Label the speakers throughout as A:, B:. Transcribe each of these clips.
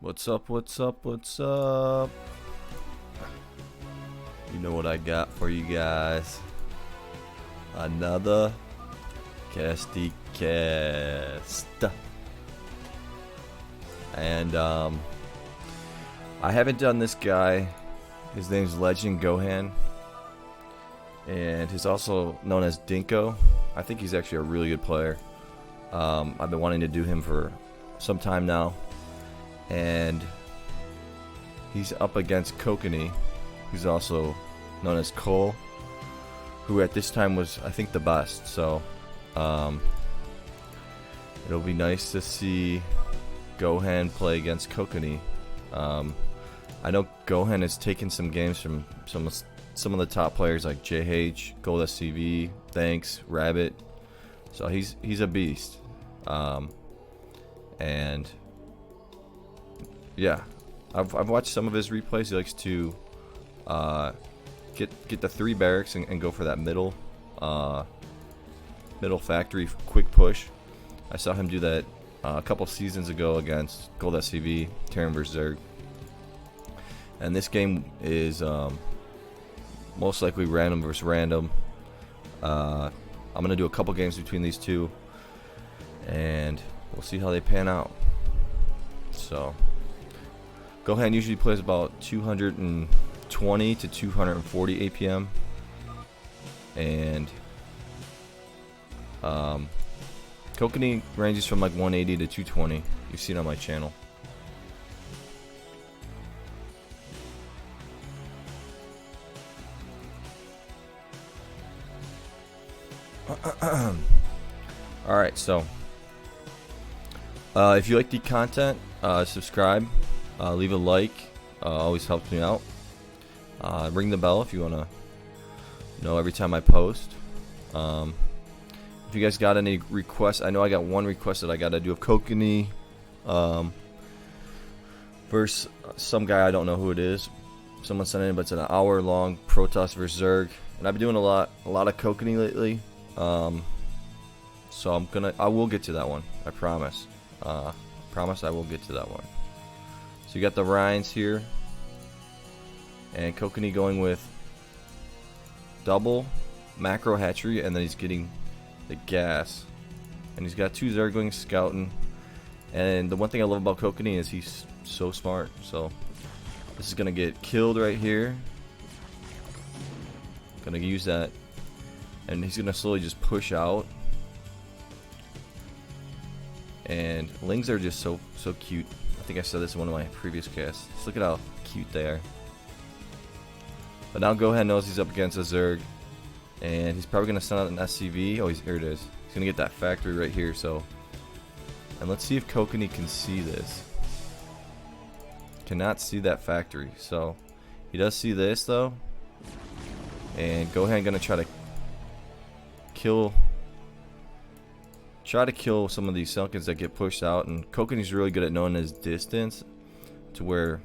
A: What's up, what's up, what's up? You know what I got for you guys. Another Casty cast. And I haven't done this guy. His name's Legend Gohan. And he's also known as Dinko. I think he's actually a really good player. I've been wanting to do him for some time now. And he's up against Kokanee, who's also known as Cole, who at this time was, I think, the best. So it'll be nice to see Gohan play against Kokanee. I know Gohan has taken some games from some of the top players like JH, Gold SCV, Thanks, Rabbit. So he's a beast. And yeah, I've watched some of his replays. He likes to get the 3 barracks and go for that middle factory quick push. I saw him do that a couple seasons ago against Gold SCV, Terran vs Zerg. And this game is most likely random versus random. I'm gonna do a couple games between these two, and we'll see how they pan out. So Gohan usually plays about 220 to 240 APM, and Kokanee ranges from like 180 to 220. You've seen on my channel. Alright, so if you like the content, subscribe, leave a like, always helps me out. Ring the bell if you want to know every time I post. If you guys got any requests, I know I got one request that I got to do of Kokanee versus some guy, I don't know who it is. Someone sent it in, but it's an hour-long Protoss versus Zerg, and I've been doing a lot of Kokanee lately. So I will get to that one. I promise. Promise I will get to that one. So you got the Ryans here, and Kokanee going with double macro hatchery, and then he's getting the gas, and he's got 2 Zerglings scouting. And the one thing I love about Kokanee is he's so smart. So this is gonna get killed right here. Gonna use that, and he's gonna slowly just push out. And Lings are just so cute. I think I said this in one of my previous casts. Just look at how cute they are. But now Gohan knows he's up against a Zerg, and he's probably gonna send out an SCV. Oh, here it is. He's gonna get that factory right here. So, and let's see if Kokanee can see this. Cannot see that factory. So he does see this though, and Gohan gonna try to kill some of these Sunkens that get pushed out. And Kokanee's really good at knowing his distance to where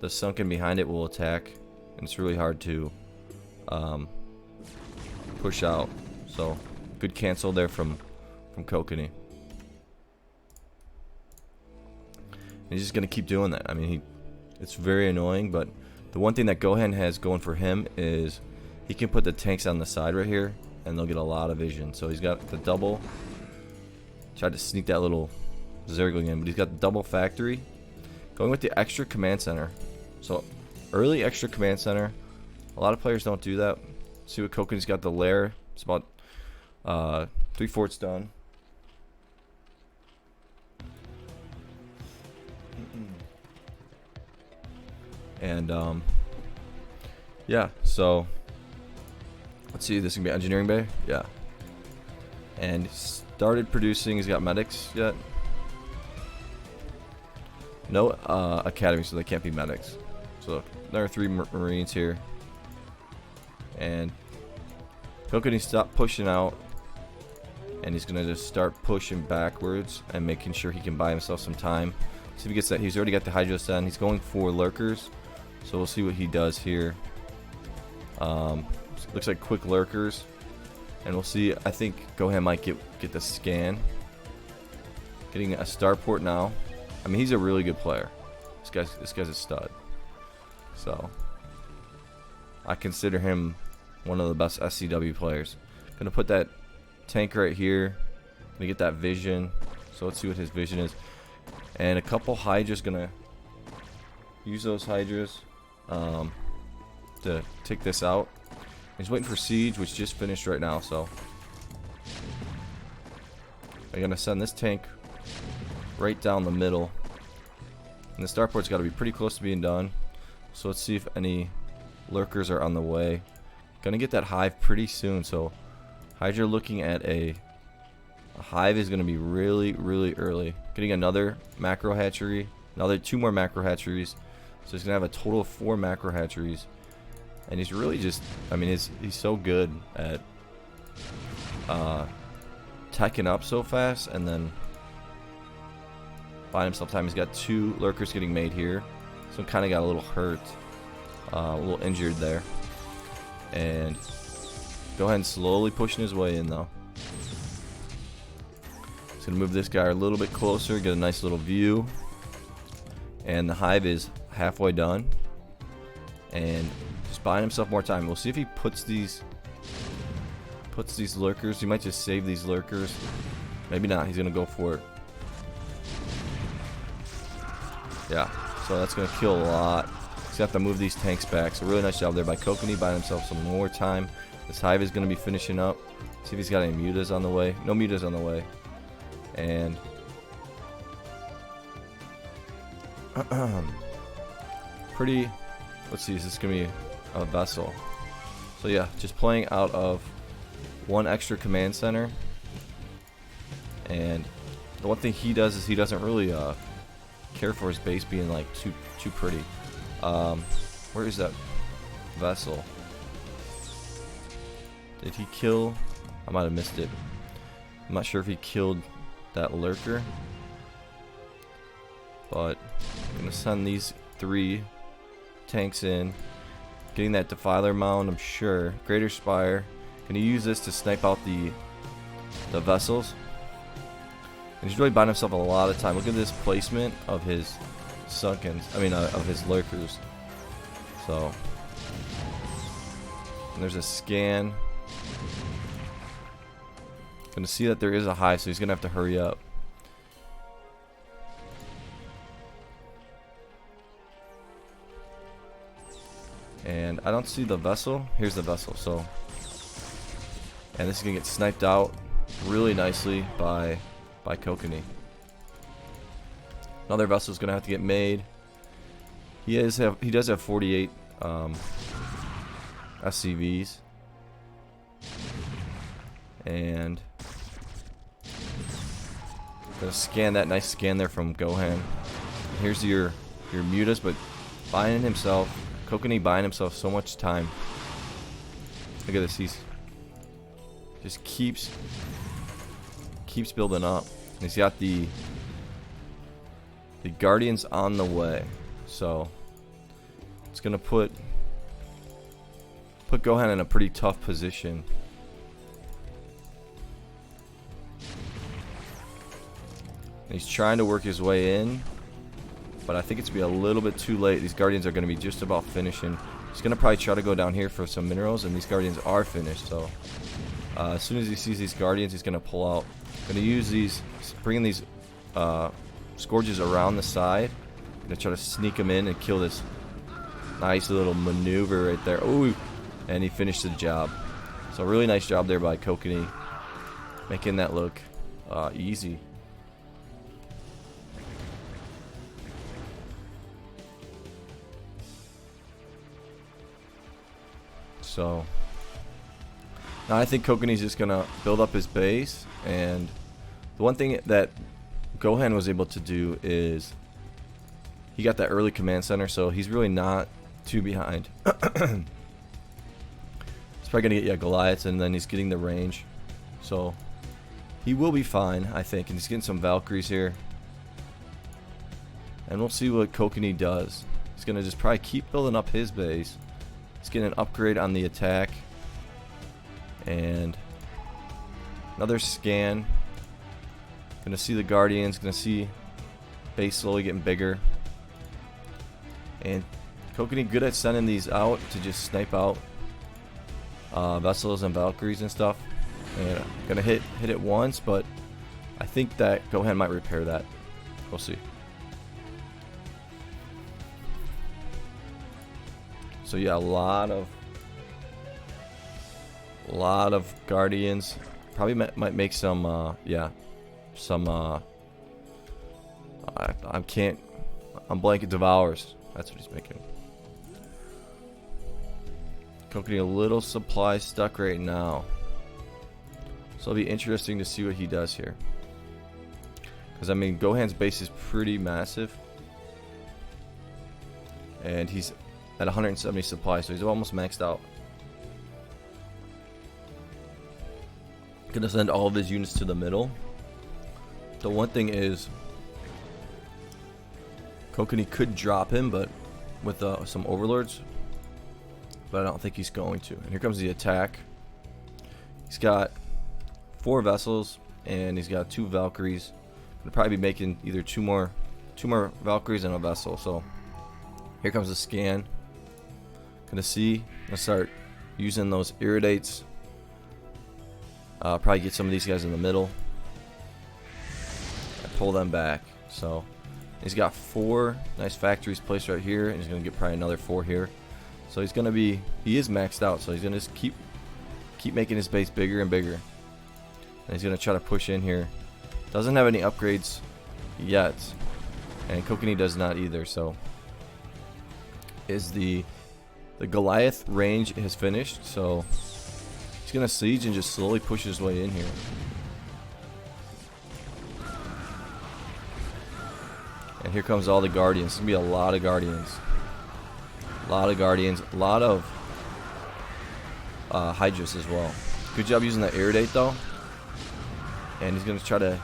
A: the Sunken behind it will attack, and it's really hard to push out. So good cancel there from Kokanee. And he's just gonna keep doing that. I mean, it's very annoying, but the one thing that Gohan has going for him is he can put the tanks on the side right here, and they'll get a lot of vision. So he's got the double. Tried to sneak that little Zergling in, but he's got the double factory. Going with the extra command center. So early extra command center. A lot of players don't do that. See what Kokanee's got the lair. It's about 3/4 done. And yeah, so let's see, this is gonna be engineering bay. Yeah. And started producing. He's got medics yet? No academy, so they can't be medics. So there are 3 Marines here. And Kokanee stopped pushing out, and he's gonna just start pushing backwards and making sure he can buy himself some time. See if he gets that. He's already got the Hydro Sen. He's going for lurkers, so we'll see what he does here. Looks like quick lurkers. And we'll see. I think Gohan might get the scan. Getting a starport now. I mean, he's a really good player. This guy's a stud. So I consider him one of the best SCW players. Gonna put that tank right here. Gonna get that vision. So let's see what his vision is. And a couple Hydras. Gonna use those Hydras to take this out. He's waiting for Siege, which just finished right now. So I'm gonna send this tank right down the middle. And the starport's got to be pretty close to being done. So let's see if any lurkers are on the way. Gonna get that hive pretty soon. So Hydra looking at a hive is gonna be really early. Getting another macro hatchery, another 2 more macro hatcheries. So he's gonna have a total of 4 macro hatcheries. And he's really just, I mean, he's so good at teching up so fast and then buying himself time. He's got 2 lurkers getting made here. So kind of got a little hurt, a little injured there. And Gohan slowly pushing his way in though. He's gonna move this guy a little bit closer, get a nice little view. And the hive is halfway done. And just buying himself more time. We'll see if he puts these lurkers. He might just save these lurkers. Maybe not. He's gonna go for it. Yeah. So that's gonna kill a lot. He's gonna have to move these tanks back. So really nice job there by Kokanee, buying himself some more time. This hive is gonna be finishing up. See if he's got any mutas on the way. No mutas on the way. And pretty. Let's see. Is this gonna be a vessel? So yeah, just playing out of 1 extra command center. And the one thing he does is he doesn't really care for his base being like too pretty. Where is that vessel? Did he kill? I might have missed it. I'm not sure if he killed that lurker. But I'm gonna send these 3 tanks in. Getting that Defiler mound, I'm sure. Greater Spire. Gonna use this to snipe out the vessels. And he's really buying himself a lot of time. Look at this placement of his sunkens. I mean, of his lurkers. So, and there's a scan. Gonna see that there is a hive, so he's gonna have to hurry up. And I don't see the vessel. Here's the vessel. So, and this is gonna get sniped out really nicely by Kokanee. Another vessel is gonna have to get made. He does have 48 SCVs, and gonna scan that nice scan there from Gohan. Here's your mutas, but buying himself. Kokanee buying himself so much time. Look at this. He's just keeps building up. And he's got the Guardians on the way. So it's gonna put Gohan in a pretty tough position. And he's trying to work his way in. But I think it's going to be a little bit too late. These Guardians are going to be just about finishing. He's going to probably try to go down here for some minerals, and these Guardians are finished. So as soon as he sees these Guardians, he's going to pull out. Going to use these, bringing these Scourges around the side. Going to try to sneak them in and kill this nice little maneuver right there. Ooh, and he finished the job. So really nice job there by Kokanee, making that look easy. So now I think Kokanee's just gonna build up his base, and the one thing that Gohan was able to do is he got that early command center, so he's really not too behind. He's probably gonna get Goliaths, and then he's getting the range, so he will be fine, I think. And he's getting some Valkyries here, and we'll see what Kokanee does. He's gonna just probably keep building up his base. Let's get an upgrade on the attack. And another scan. Gonna see the Guardians. Gonna see base slowly getting bigger. And Kokanee good at sending these out to just snipe out vessels and Valkyries and stuff. And gonna hit it once, but I think that Gohan might repair that. We'll see. So yeah, a lot of Guardians. Probably might make some yeah, some I'm blanking Devours. That's what he's making. Kokanee a little supply stuck right now. So it'll be interesting to see what he does here. Because I mean, Gohan's base is pretty massive. And he's at 170 supply, so he's almost maxed out. Gonna send all of his units to the middle. The one thing is, Kokanee could drop him, but with some overlords. But I don't think he's going to. And here comes the attack. He's got 4 vessels and he's got 2 Valkyries. Gonna probably be making either two more Valkyries and a vessel. So here comes the scan. Gonna start using those iridates. Probably get some of these guys in the middle. And pull them back. So he's got 4 nice factories placed right here, and he's gonna get probably another 4 here. So he is maxed out. So he's gonna just keep making his base bigger and bigger. And he's gonna try to push in here. Doesn't have any upgrades yet, and Kokanee does not either. So is the Goliath range has finished. So he's gonna siege and just slowly push his way in here. And here comes all the Guardians. It's gonna be a lot of Guardians. A lot of Guardians. A lot of Hydras as well. Good job using the Iridate though. And he's gonna try to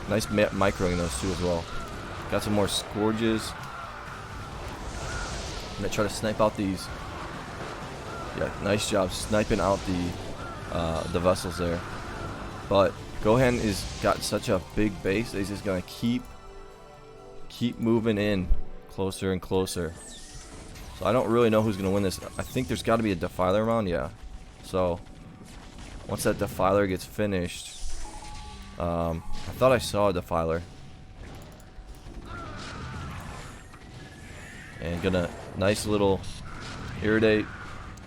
A: nice microing those two as well. Got some more Scourges. I'm gonna try to snipe out these. Yeah, nice job sniping out the vessels there. But Gohan is got such a big base that he's just gonna keep moving in closer and closer. So I don't really know who's gonna win this. I think there's got to be a Defiler round, yeah. So once that Defiler gets finished, I thought I saw a Defiler. And gonna nice little Iridate.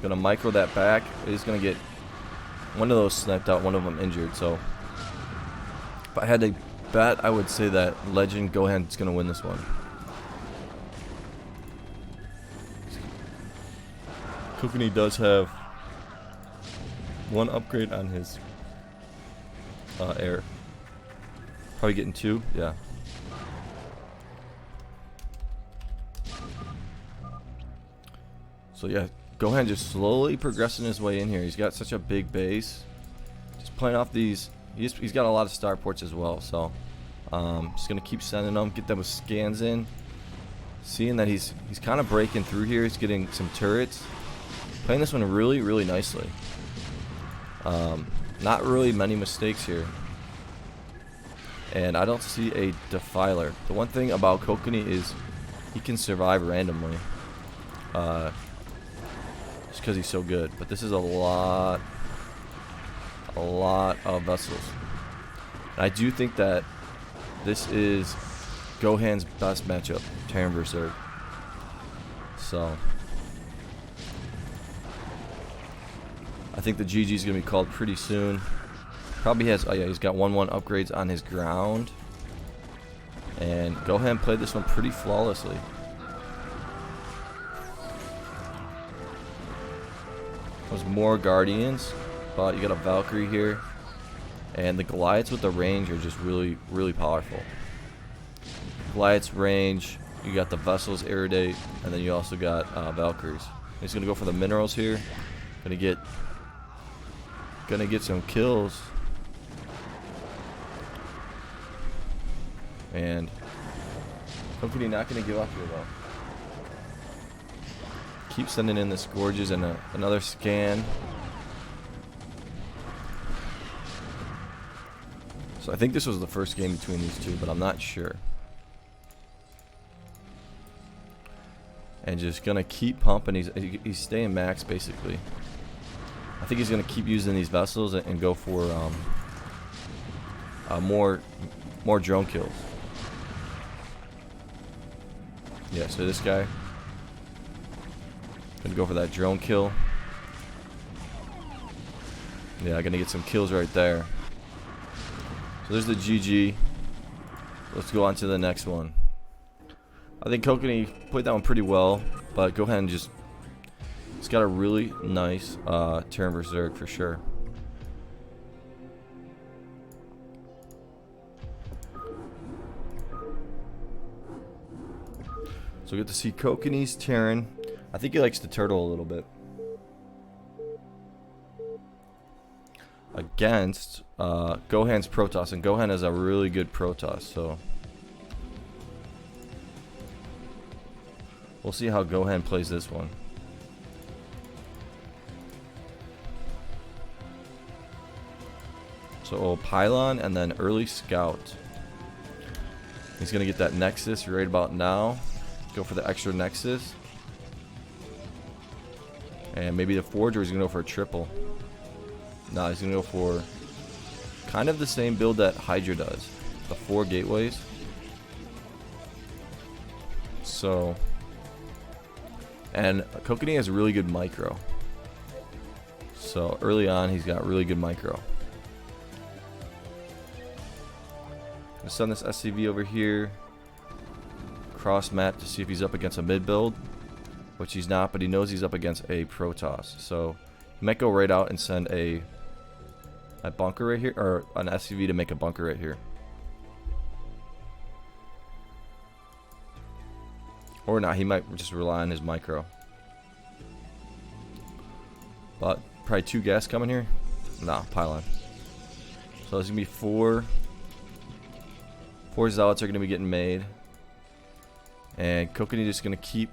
A: Gonna micro that back. He's gonna get one of those sniped out, one of them injured. So if I had to bet, I would say that Legend Gohan's gonna win this one. Kokanee does have 1 upgrade on his air. Probably getting 2, yeah. So yeah, Gohan just slowly progressing his way in here. He's got such a big base. Just playing off these. He's got a lot of starports as well. So just gonna keep sending them, get those scans in. Seeing that he's kind of breaking through here. He's getting some turrets. Playing this one really, really nicely. Not really many mistakes here. And I don't see a Defiler. The one thing about Kokanee is he can survive randomly. Just because he's so good. But this is a lot of vessels. And I do think that this is Gohan's best matchup, Terran vs. Zerg. So I think the GG is going to be called pretty soon. Probably has, oh yeah, he's got 1/1 upgrades on his ground. And Gohan played this one pretty flawlessly. There's more Guardians, but you got a Valkyrie here. And the Goliaths with the range are just really, really powerful. Goliath's range, you got the Vessels Iridate, and then you also got Valkyries. He's going to go for the minerals here. Gonna get some kills. And Kokanee not gonna give up here though. Keep sending in the Scourges and another scan. So I think this was the first game between these two, but I'm not sure. and just gonna keep pumping. He's staying max basically. I think he's gonna keep using these vessels and go for more drone kills. Yeah, so this guy gonna go for that drone kill. Yeah, gonna get some kills right there. So there's the GG. Let's go on to the next one. I think Kokanee played that one pretty well, but Gohan it's got a really nice turn versus Zerg for sure. So we get to see Kokanee's Terran. I think he likes to turtle a little bit. Against Gohan's Protoss, and Gohan is a really good Protoss, so we'll see how Gohan plays this one. So Pylon and then early Scout. He's gonna get that Nexus right about now. Go for the extra Nexus. And maybe the Forge, or he's gonna go for a triple. No, he's gonna go for kind of the same build that Hydra does. The 4 gateways. So, and Kokanee has really good micro. So early on, he's got really good micro. I'm gonna send this SCV over here. Cross map to see if he's up against a mid build, which he's not, but he knows he's up against a Protoss. So he might go right out and send a bunker right here, or an SCV to make a bunker right here. Or not, he might just rely on his micro. But probably 2 gas coming here. Nah, Pylon. So there's gonna be 4 zealots are gonna be getting made. And Kokanee just gonna keep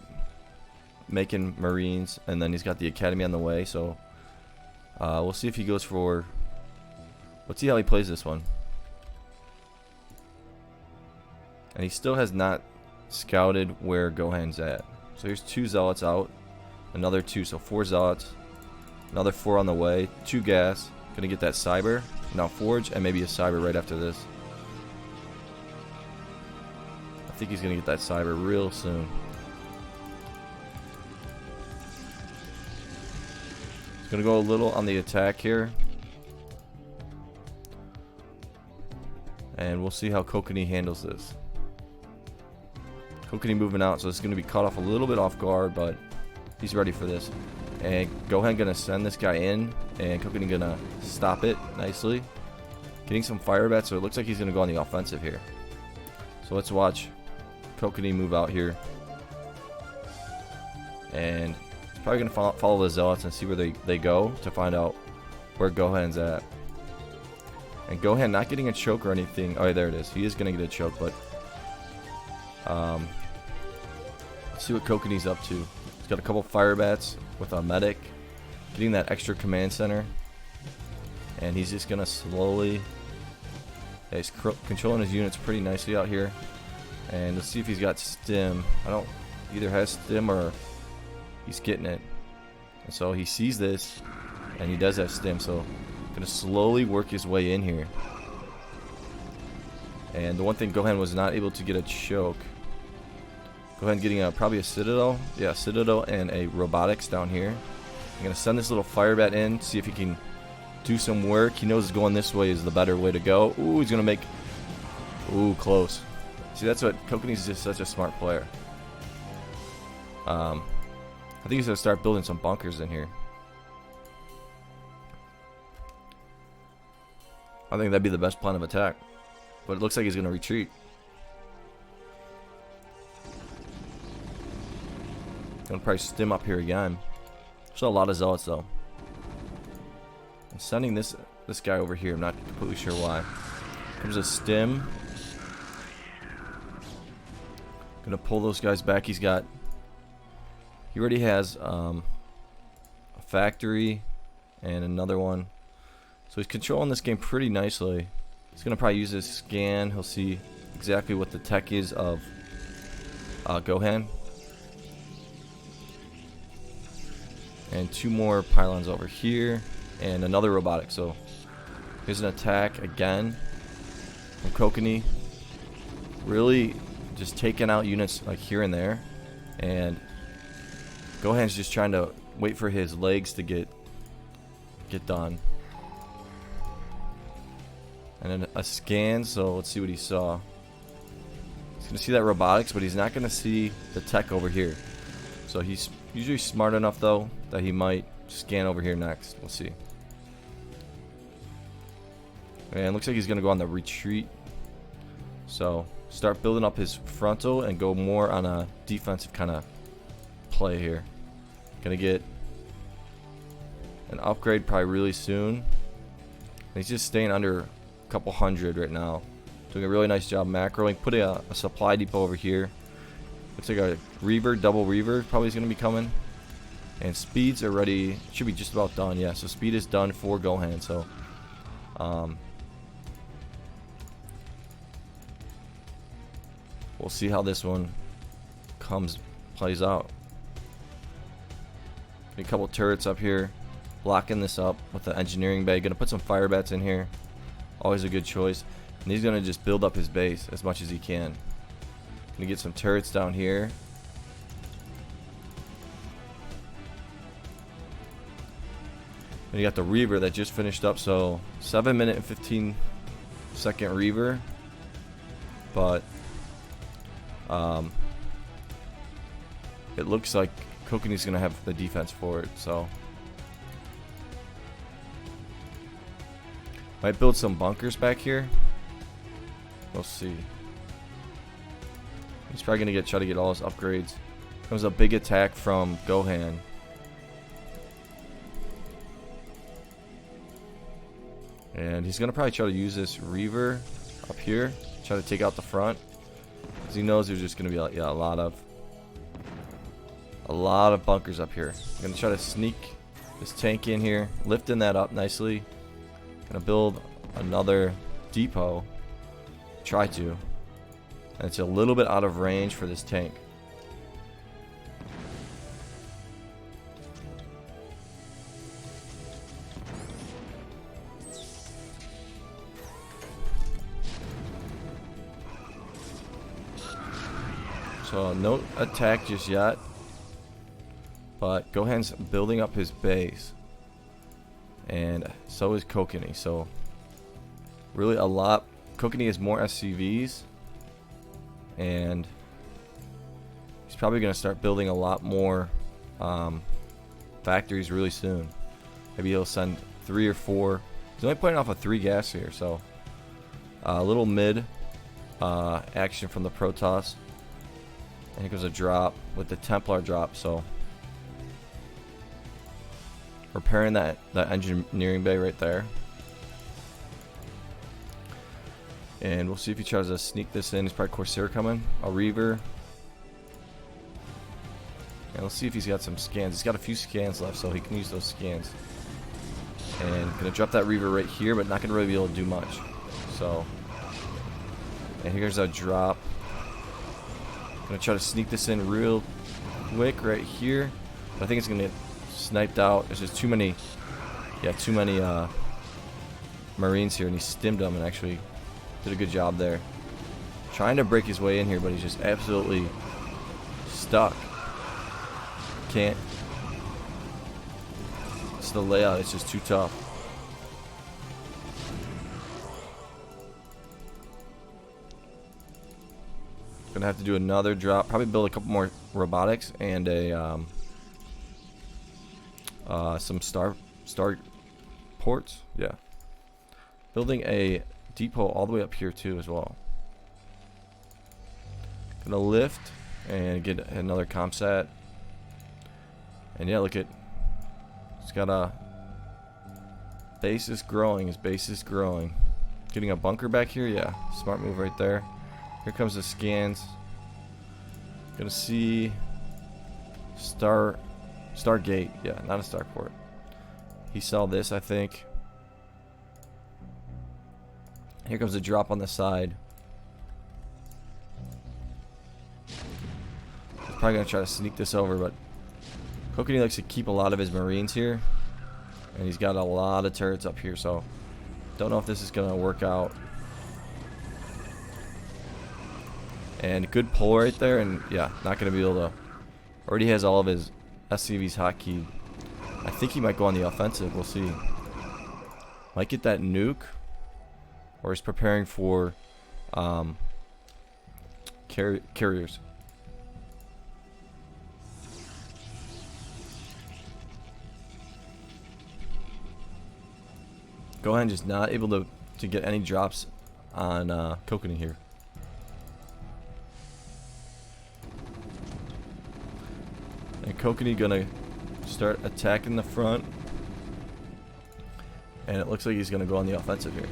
A: making Marines, and then he's got the Academy on the way, so we'll see if he goes for, let's see how he plays this one. And he still has not scouted where Gohan's at. So here's 2 zealots out, another 2, so 4 zealots, another 4 on the way, 2 gas, gonna get that cyber, now Forge, and maybe a cyber right after this. I think he's gonna get that cyber real soon. He's gonna go a little on the attack here. And we'll see how Kokanee handles this. Kokanee moving out, so it's going to be caught off a little bit off guard, but he's ready for this. And Gohan going to send this guy in, and Kokanee going to stop it nicely. Getting some fire bats, so it looks like he's going to go on the offensive here. So let's watch Kokanee move out here. And he's probably going to follow the Zealots and see where they go to find out where Gohan's at. And Gohan not getting a choke or anything. Oh, yeah, there it is. He is going to get a choke, but let's see what Kokanee's up to. He's got a couple fire bats with a medic, getting that extra command center, and he's just going to slowly, yeah, he's controlling his units pretty nicely out here. And let's see if he's got stim. I don't, either has stim or he's getting it. And so he sees this, and he does have stim, so gonna slowly work his way in here. And the one thing Gohan was not able to get a choke. Gohan getting probably a Citadel. Yeah, Citadel and a Robotics down here. I'm gonna send this little fire bat in, see if he can do some work. He knows going this way is the better way to go. Ooh, he's gonna make, ooh, close. See, that's what, Kokanee's just such a smart player. I think he's gonna start building some bunkers in here. I think that'd be the best plan of attack. But it looks like he's going to retreat. Going to probably stim up here again. There's a lot of zealots though. I'm sending this guy over here. I'm not completely sure why. Comes a stim. Going to pull those guys back. He already has a factory and another one. So he's controlling this game pretty nicely. He's going to probably use his scan. He'll see exactly what the tech is of Gohan. And 2 more pylons over here. And another robotic. So here's an attack again from Kokanee. Really just taking out units like here and there. And Gohan's just trying to wait for his legs to get done. And then a scan, so let's see what he saw. He's going to see that robotics, but he's not going to see the tech over here. So he's usually smart enough, though, that he might scan over here next. We'll see. And looks like he's going to go on the retreat. So start building up his frontal and go more on a defensive kind of play here. Going to get an upgrade probably really soon. And he's just staying under couple hundred right now, doing a really nice job macroing. Putting a supply depot over here. Looks like a reaver, double reaver probably is going to be coming, and speeds are ready. Should be just about done. Yeah, so speed is done for Gohan. So we'll see how this one plays out. A couple turrets up here blocking this up with the engineering bay. Gonna put some fire bats in here. Always a good choice. And he's going to just build up his base as much as he can. Going to get some turrets down here. And you got the Reaver that just finished up. So 7-minute and 15-second Reaver. But it looks like Kokanee's going to have the defense for it. So might build some bunkers back here. We'll see. He's probably gonna try to get all his upgrades. Comes a big attack from Gohan. And he's gonna probably try to use this Reaver up here, try to take out the front, because he knows there's just gonna be a lot of bunkers up here. I'm gonna try to sneak this tank in here, lifting that up nicely. Gonna build another depot. Try to. And it's a little bit out of range for this tank. So no attack just yet. But Gohan's building up his base. And so is Kokanee. So really a lot. Kokanee has more SCVs. And he's probably going to start building a lot more factories really soon. Maybe he'll send 3 or 4. He's only putting off a 3 gas here. So a little mid action from the Protoss. And here goes a drop with the Templar drop. So repairing that engineering bay right there. And we'll see if he tries to sneak this in. He's probably Corsair coming. A Reaver. And let's see if he's got some scans. He's got a few scans left, so he can use those scans. And gonna drop that Reaver right here, but not gonna really be able to do much. So, and here's a drop. Gonna try to sneak this in real quick right here. But I think it's gonna get sniped out. There's just too many Marines here, and he stimmed them and actually did a good job there. Trying to break his way in here, but he's just absolutely stuck. Can't. It's the layout, it's just too tough. Gonna have to do another drop. Probably build a couple more robotics and a some star ports. Yeah. Building a depot all the way up here too as well. Gonna lift and get another comsat. And yeah, look at, it's got a base is growing. His base is growing. Getting a bunker back here, yeah, smart move right there. Here comes the scans. Gonna see Stargate, yeah, not a starport. He saw this, I think. Here comes a drop on the side. He's probably gonna try to sneak this over, but Kokanee likes to keep a lot of his Marines here. And he's got a lot of turrets up here, so don't know if this is going to work out. And good pull right there, and yeah, not going to be able to. Already has all of his SCVs hotkeyed. I think he might go on the offensive. We'll see. Might get that nuke, or he's preparing for carriers. Gohan just not able to get any drops on Kokanee here. And Kokanee gonna start attacking the front. And it looks like he's gonna go on the offensive here.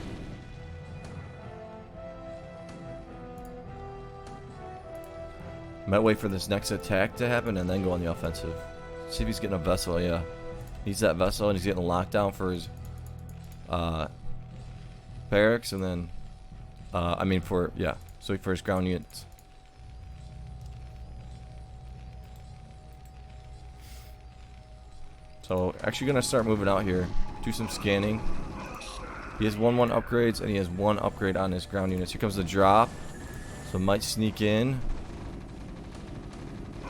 A: Might wait for this next attack to happen and then go on the offensive. See if he's getting a vessel, yeah. Needs that vessel and he's getting locked down for his barracks, and then for his ground units. So actually gonna start moving out here, do some scanning. He has 1/1 upgrades and he has 1 upgrade on his ground units. Here comes the drop, so might sneak in.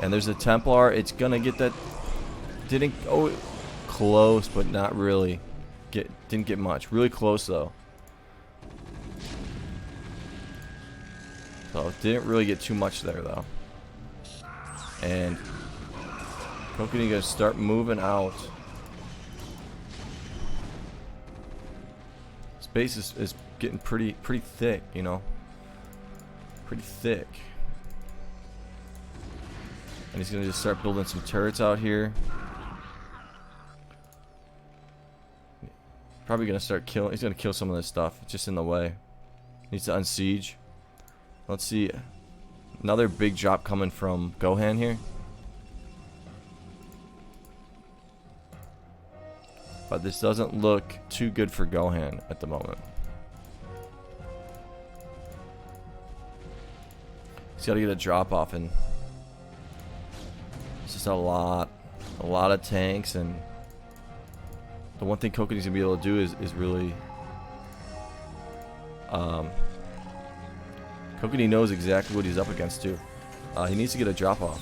A: And there's a Templar. It's gonna get that. Didn't close, but not really. Didn't get much. Really close though. So didn't really get too much there though. And Kokanee gonna start moving out. Space is getting pretty thick, you know. Pretty thick. And he's gonna just start building some turrets out here. Probably gonna start killing. He's gonna kill some of this stuff. It's just in the way. Needs to unsiege. Let's see. Another big drop coming from Gohan here. But this doesn't look too good for Gohan at the moment. He's got to get a drop off, and it's just a lot of tanks. And the one thing Kokanee's gonna be able to do is really Kokanee knows exactly what he's up against too. He needs to get a drop off.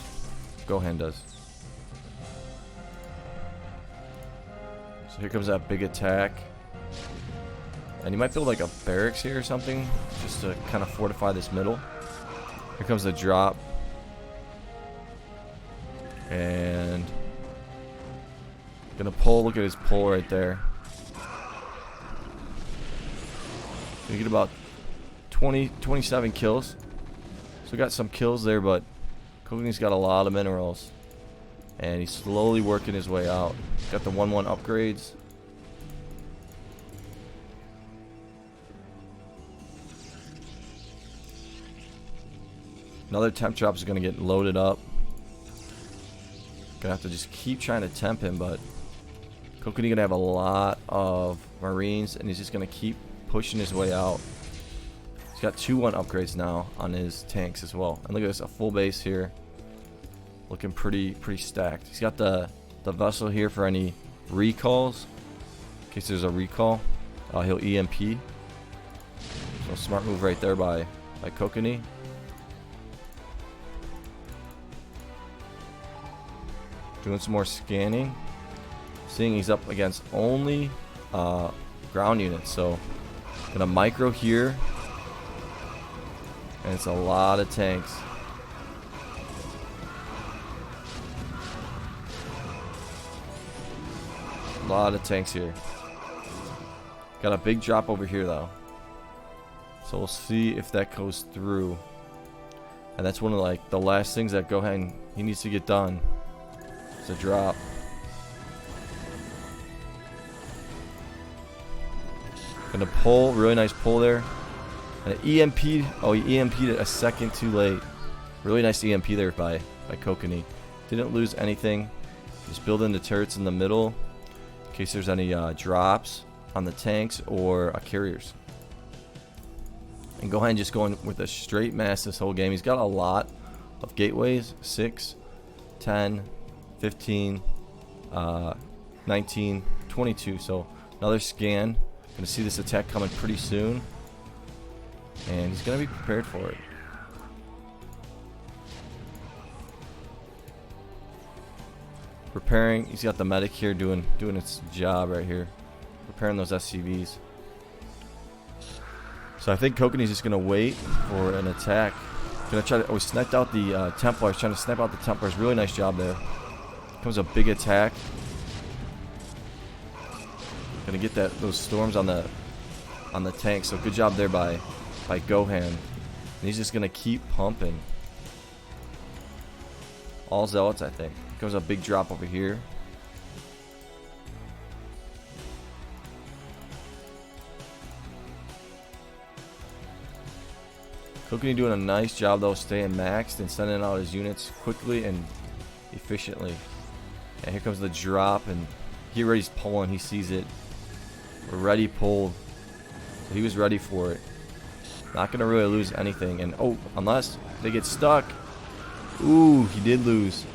A: Gohan does. So here comes that big attack. And he might build like a barracks here or something, just to kind of fortify this middle. Here comes the drop. And gonna pull. Look at his pull right there. We get about 27 kills. So we got some kills there, but Kokanee's got a lot of minerals. And he's slowly working his way out. Got the 1/1 upgrades. Another temp drop is going to get loaded up. Gonna have to just keep trying to temp him, but Kokanee gonna have a lot of Marines, and he's just gonna keep pushing his way out. He's got 2/1 upgrades now on his tanks as well. And look at this, a full base here. Looking pretty stacked. He's got the vessel here for any recalls. In case there's a recall, he'll EMP. So smart move right there by Kokanee. Doing some more scanning. Seeing he's up against only ground units. So gonna micro here. And it's a lot of tanks. A lot of tanks here. Got a big drop over here though. So we'll see if that goes through. And that's one of like the last things that Gohan he needs to get done. It's a drop. Gonna pull, really nice pull there. And an EMP'd, oh he EMP'd it a second too late. Really nice EMP there by Kokanee. Didn't lose anything. Just building the turrets in the middle in case there's any drops on the tanks or carriers. And Gohan just going with a straight mass this whole game. He's got a lot of gateways, 6, 10, 15, 19, 22. So another scan. Gonna see this attack coming pretty soon, and he's gonna be prepared for it. Preparing. He's got the medic here doing its job right here, preparing those SCVs. So I think Kokanee's just gonna wait for an attack. Gonna try to. Oh, he sniped out the Templars. Trying to snipe out the Templars. Really nice job there. Comes a big attack. Gonna get those storms on the tank. So good job there by Gohan. And he's just gonna keep pumping. All zealots, I think. Comes a big drop over here. Kokanee doing a nice job though, staying maxed and sending out his units quickly and efficiently. And here comes the drop, and he already's pulling. He sees it. We're ready pulled. So he was ready for it. Not gonna really lose anything. And oh, unless they get stuck. Ooh, he did lose.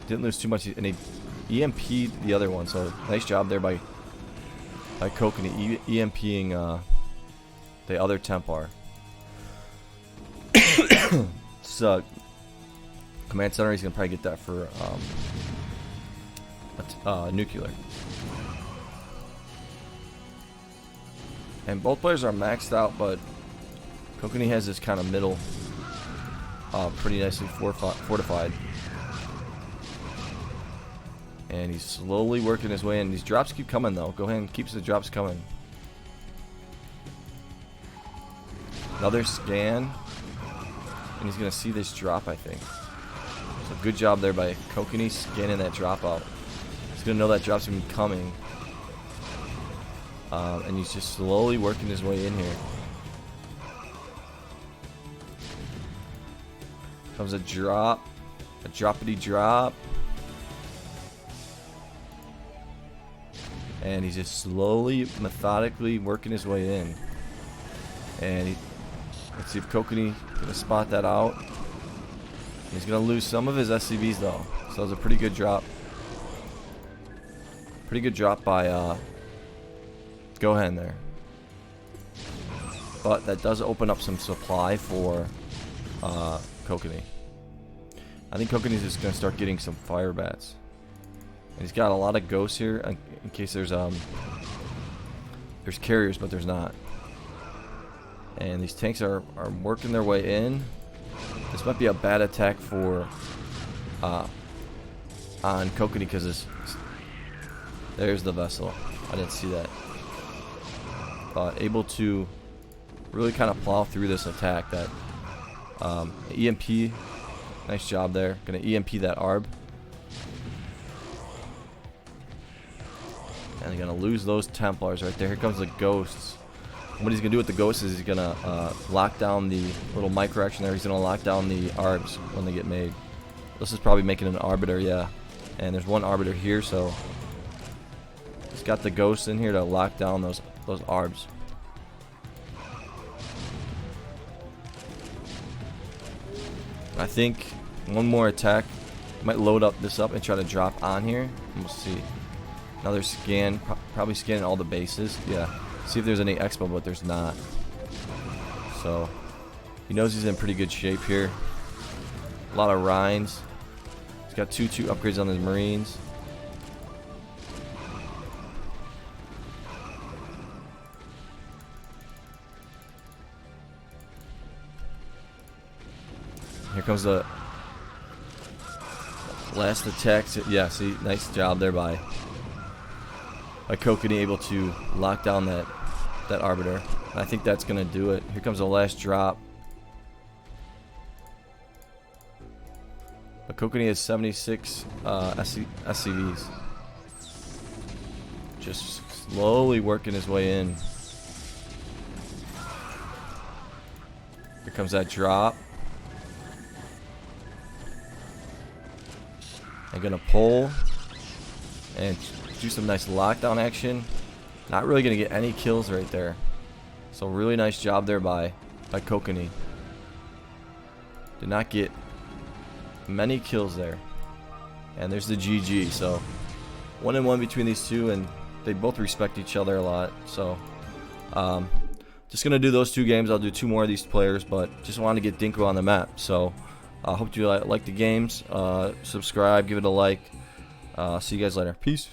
A: Didn't lose too much, and he EMP'd the other one. So nice job there by Kokanee EMPing the other Templar. So command center, he's gonna probably get that for nuclear. And both players are maxed out, but Kokanee has this kind of middle pretty nicely fortified. And he's slowly working his way in. These drops keep coming though. Gohan keeps the drops coming. Another scan. And he's going to see this drop, I think. So good job there by Kokanee scanning that drop out. He's going to know that drop's going to be coming. And he's just slowly working his way in here. Comes a drop. A droppity drop. And he's just slowly, methodically working his way in. And let's see if Kokanee gonna spot that out. He's gonna lose some of his SCVs though. So that was a pretty good drop. Pretty good drop by Gohan there. But that does open up some supply for Kokanee. I think Kokanee's just gonna start getting some fire bats. And he's got a lot of ghosts here in case there's carriers, but there's not. And these tanks are working their way in. This might be a bad attack for on Kokanee because there's the vessel. I didn't see that. Able to really kind of plow through this attack. That EMP, nice job there. Gonna EMP that ARB. And they're gonna lose those Templars right there. Here comes the ghosts. And what he's gonna do with the ghosts is he's gonna lock down the little micro action there. He's gonna lock down the ARBs when they get made. This is probably making an arbiter, yeah. And there's one arbiter here, so he's got the ghosts in here to lock down those ARBs. I think one more attack might load this up and try to drop on here. We'll see. Another scan, probably scanning all the bases. Yeah, see if there's any expo, but there's not. So he knows he's in pretty good shape here. A lot of Rhines. He's got two upgrades on his Marines. Here comes the last attack. Yeah, see, nice job there by Kokanee, able to lock down that arbiter. And I think that's gonna do it. Here comes the last drop. But Kokanee has 76 SCVs. Just slowly working his way in. Here comes that drop. I'm gonna pull and do some nice lockdown action. Not really gonna get any kills right there. So really nice job there by Kokanee. Did not get many kills there. And there's the GG. So 1-1 between these two, and they both respect each other a lot. So, just gonna do those 2 games. I'll do 2 more of these players, but just wanted to get Dinko on the map. So, I hope you like the games. Subscribe, give it a like. See you guys later. Peace.